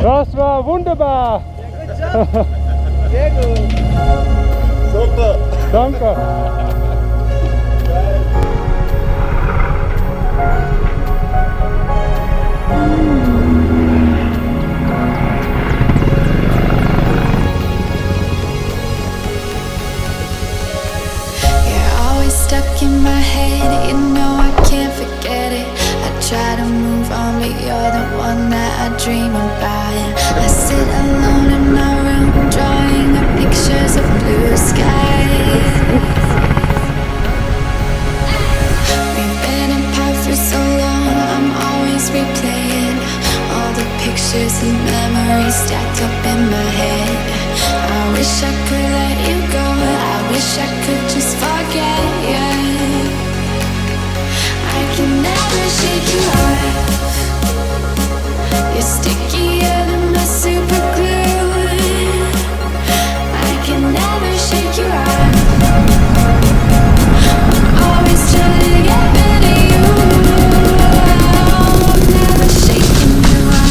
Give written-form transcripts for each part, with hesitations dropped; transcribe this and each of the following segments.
Das war wunderbar. Ja, gut, sehr gut. Super. Danke. Stuck in my head, you know I can't forget it. I try to move on, but you're the one that I dream about. I sit alone in my room, drawing up pictures of blue skies. We've been apart for so long, I'm always replaying all the pictures and memories stacked up in my head. I wish I could let you go, I wish I could just forget you. I can never shake you off. You're stickier than my super glue. I can never shake you off. I'm always trying to get rid of you. I'm never shaking you off.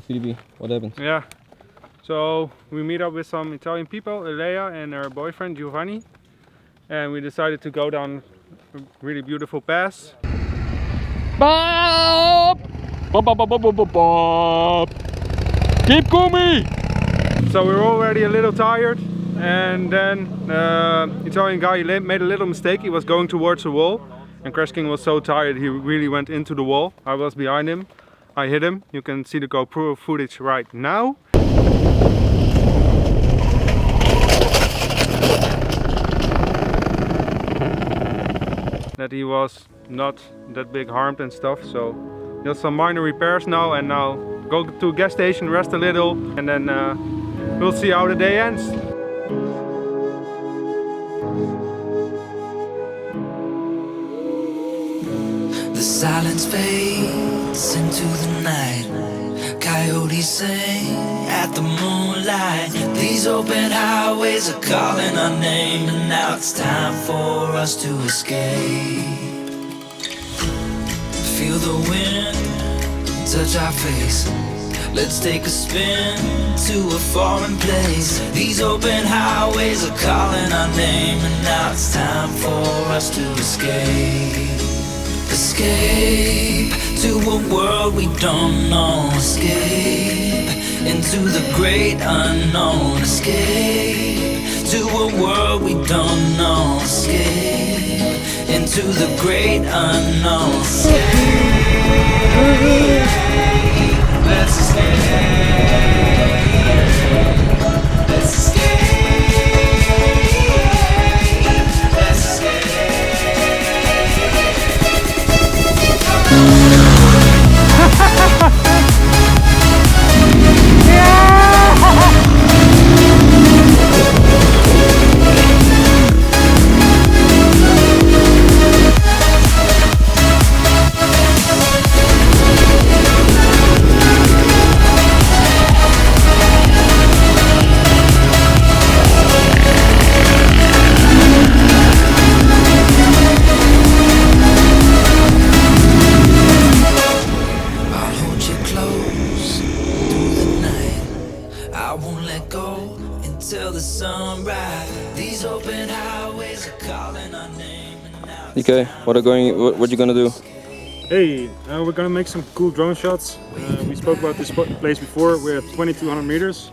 Phoebe, what happened? Yeah, so we meet up with some Italian people, Elea and her boyfriend Giovanni, and we decided to go down a really beautiful pass. Bob! Bob, Bob, Bob, Bob, Bob, Bob. Keep coming! So we were already a little tired, and then Italian guy made a little mistake. He was going towards the wall, and Crash King was so tired he really went into the wall. I was behind him. I hit him. You can see the GoPro footage right now. That he was not that big harmed and stuff, so just some minor repairs now, and now go to a gas station, rest a little, and then we'll see how the day ends. The silence fades into the night. Coyotes sing at the moonlight. These open highways are calling our name, and now it's time for us to escape. Feel the wind touch our face. Let's take a spin to a foreign place. These open highways are calling our name, and now it's time for us to escape. Escape to a world we don't know. Escape into the great unknown. Escape to a world we don't know. Escape into the great unknown. Escape. Let's escape. Let's escape. Let's Okay, what you gonna do? Hey, we're gonna make some cool drone shots. We spoke about this place before. We're at 2200 meters.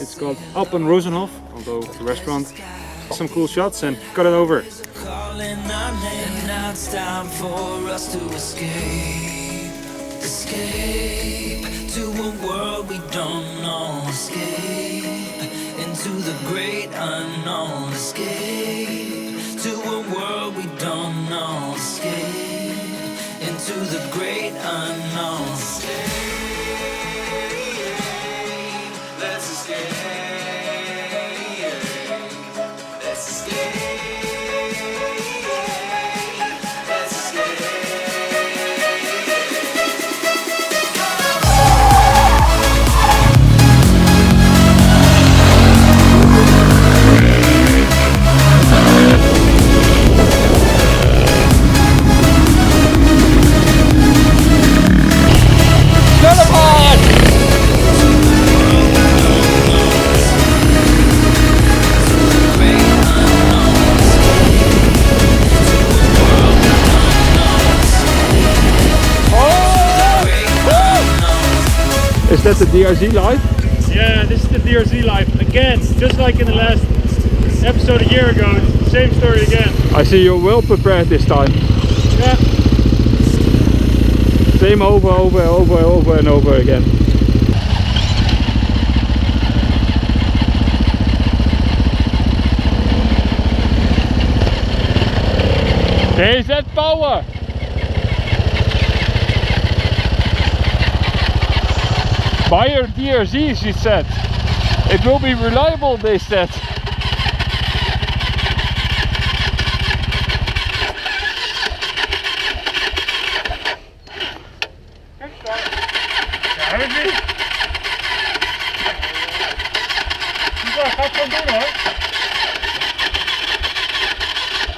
It's called Alpen Rosenhof, although it's a restaurant. Some cool shots and cut it over. Calling our name, now it's time for us to escape. Escape to a world we don't know. Escape into the great unknown. Escape to a world we don't know. Escape into the great unknown. Escape. Let's escape. Let's escape. Is that the DRZ live? Yeah, this is the DRZ life again, just like in the last episode a year ago. It's the same story again. I see you're well prepared this time. Yeah. Same over and over again. Is that power? Buy your DRZ, she said. It will be reliable, they said.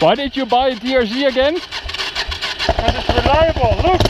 Why did you buy a DRZ again? Because it's reliable, look!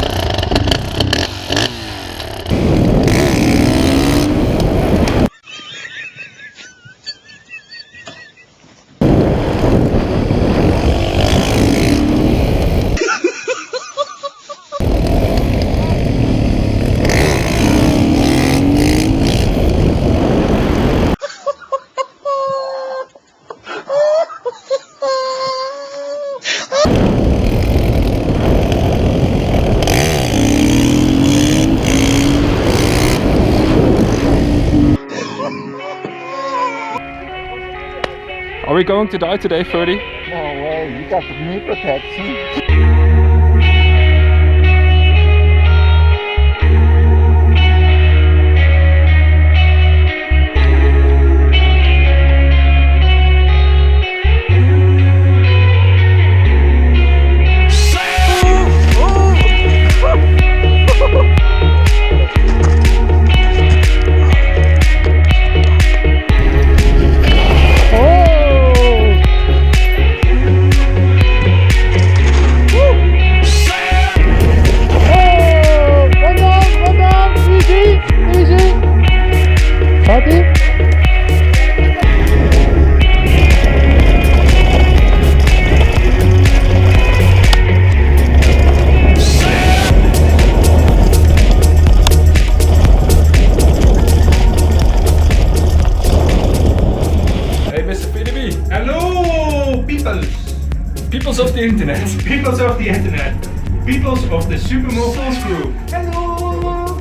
Are we going to die today, 30? No way, you got the knee protection. internet. Peoples of the internet. Peoples of the Supermofools crew. Hello!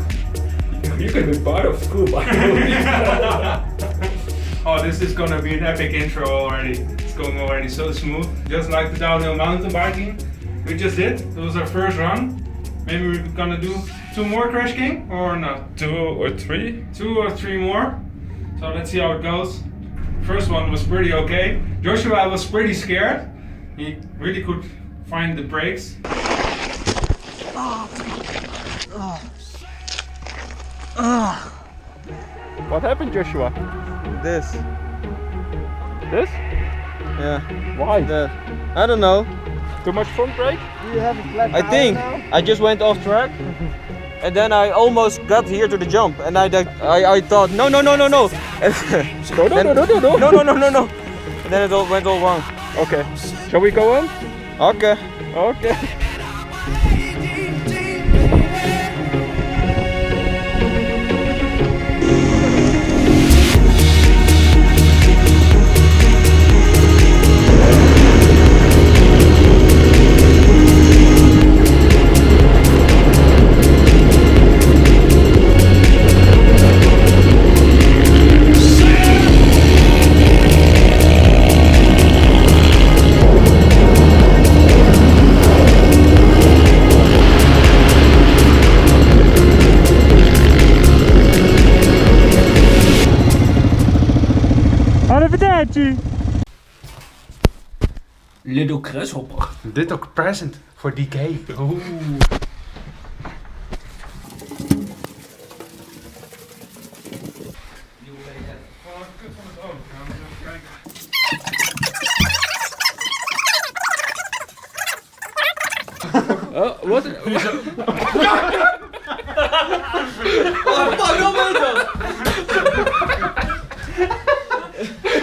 You can be part of school, by the way. Oh, this is gonna be an epic intro already. It's going already so smooth. Just like the downhill mountain biking we just did. It was our first run. Maybe we're gonna do 2 more Crash King or not? 2 or 3. 2 or 3 more. So let's see how it goes. First one was pretty okay. Joshua was pretty scared. He really could find the brakes. What happened, Joshua? This. This? Yeah. Why? I don't know. Too much front brake? I think I just went off track. And then I almost got here to the jump. And I thought, no. No. No. No. And then it all went all wrong. Okay. Shall we go on? Okay. Okay. Little grasshopper. Dit ook present voor DK. Oeh. What? Oh, fuck, no,